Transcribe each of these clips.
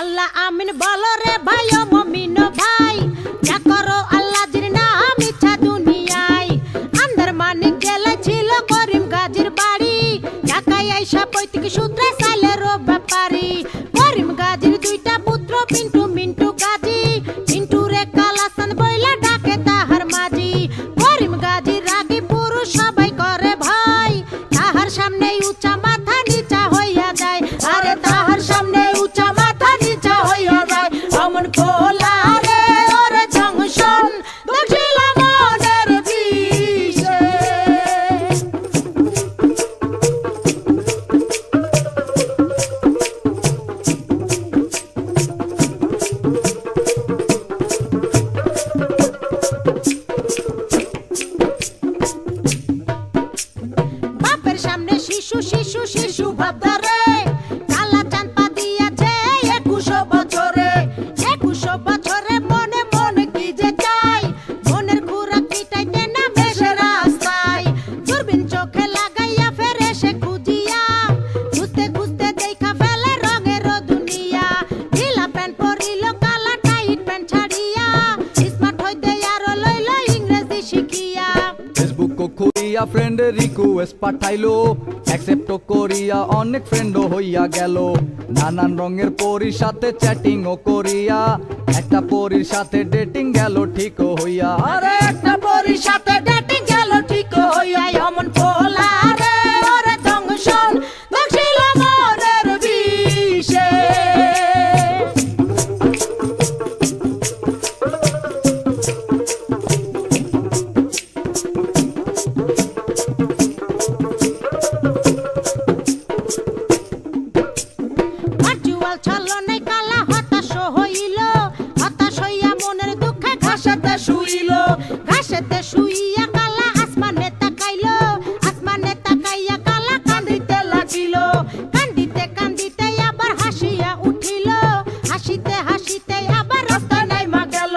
আল্লাহ আমিন বলো রে ভাই ও মুমিন ভাই, যা করো আল্লাহ জির নাম ইচ্ছা দুনিয়ায়। আন্দারমানিক জেলায় ছিল করিম গাজীর বাড়ি, ঢাকায় আইসা পৈতৃক সূত্রে সাইলের ব্যাপারী। করিম গাজীর দুইটা পুত্র পিন্টু মিন্টু গাজী, পিন্টু রে কালাসান বইলা ডাকে তাহার মাঝি। করিম গাজীর রাগী পুরুষ সবাই করে ভয়, তাহার সামনে উঁচা মাথা নিচা হইয়া যায়। আরে তাহার সামনে উঁচা মাথা নিচা হইয়া যায়। অমন খোলা রে ওর জংশন দক্ষিণ মনের বিষে। বাপের সামনে শিশু শিশু শিশু ভাবদারে, কালা চাঁদ পা দিয়াছে 21 বছরে। 21 বছরে মনে মনে কি যে চাই, মনের খুরাক মিটাইতে না বেশে রাস্তায়। দূরবীন চোখে লাগাইয়া ফেরে সে খুঁজিয়া, খুঁজতে খুঁজতে দেখা ফেলে রঙের দুনিয়া। ঢিলা প্যান্ট পরিল কালা টাইট প্যান্ট ছাড়িয়া, স্মার্ট হইতে আরো লইল ইংরেজি শিখিয়া। ফেসবুক খুলিয়া ফ্রেন্ড রিকোয়েস্ট পাঠাইলো, অ্যাকসেপ্ট করিয়া অনেক ফ্রেন্ডও হইয়া গেল। নানান রঙের পরীর সাথে চ্যাটিংও করিয়া, একটা পরীর সাথে ডেটিং গেল ঠিকও হইয়া। আরে একটা পরীর সাথে ডেটিং গেল ঠিক হইয়া। অমন খোলা রে ওর জংশন দক্ষিণ মনের বিষে। ভার্চুয়াল ছলনায় কালা হতাশ হইল, হতাশ হইয়া মনের দুঃখে ঘাসেতে শুইল। ঘাসেতে শুইয়া কালা আসমানে তাকাইল, আসমানে তাকাইয়া কালা কান্দিতে লাগিল। কান্দিতে কান্দিতে আবার হাসিয়া উঠিল, হাসিতে হাসিতে আবার রাস্তায় নাইমা গেল।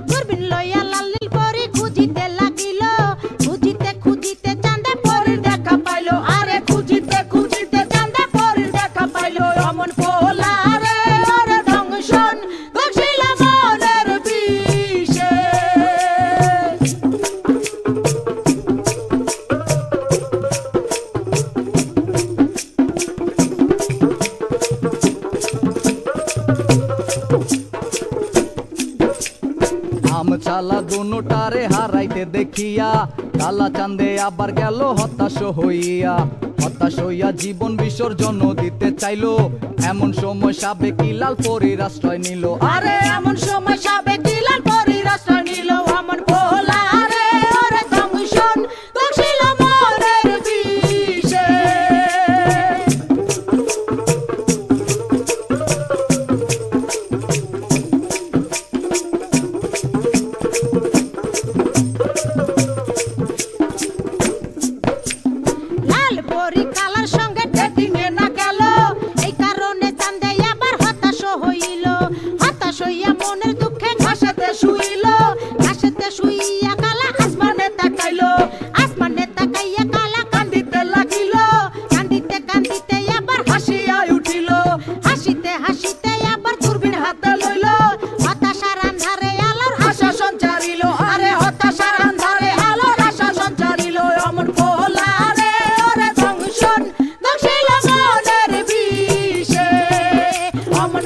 দূরবীন লইয়া লাল নীল পরি খুঁজিতে লাগিল, খুঁজিতে খুঁজিতে চাঁদে পরির দেখা পাইল। আরে খুঁজিতে খুঁজিতে চাঁদে পরির দেখা পাইল। অমন খোলা রে ওর জংশন দক্ষিণ মনের বিষে। আম চালা দুটারে হারাইতে দেখিয়া, কালা চাঁদে আবার গেল হতাশ হইয়া। হতাশ হইয়া জীবন বিসর্জন দিতে চাইলো, এমন সময় সাবেক লাল পরীর আশ্রয় নিল। আরে এমন সময় সাবেক লাল পরীর আশ্রয় নিল। অমন খোলা রে ওর জংশন দক্ষিণ মনের বিষে। লাল পরী কালার সঙ্গে ডেটিং এ না গেল, এই কারণে চাঁদে আবার হতাশ হইল। হতাশ হইয়া মনের দুঃখে ঘাসেতে শুইল, ঘাসেতে শুইয়া কালা আসমানে তাকাইল। আসমানে তাকাইয়া কালা কান্দিতে লাগিল, কান্দিতে কান্দিতে আবার হাসিয়া উঠিল। হাসিতে হাসিতে আবার দূরবীন হাতে লইল, হতাশার আন্ধারে আলোর আশা সঞ্চারিল। আরে হতাশার আন্ধারে আলোর আশা সঞ্চারিল। অমন খোলা রে ওর জংশন দক্ষিণ মনের বিষে। অমন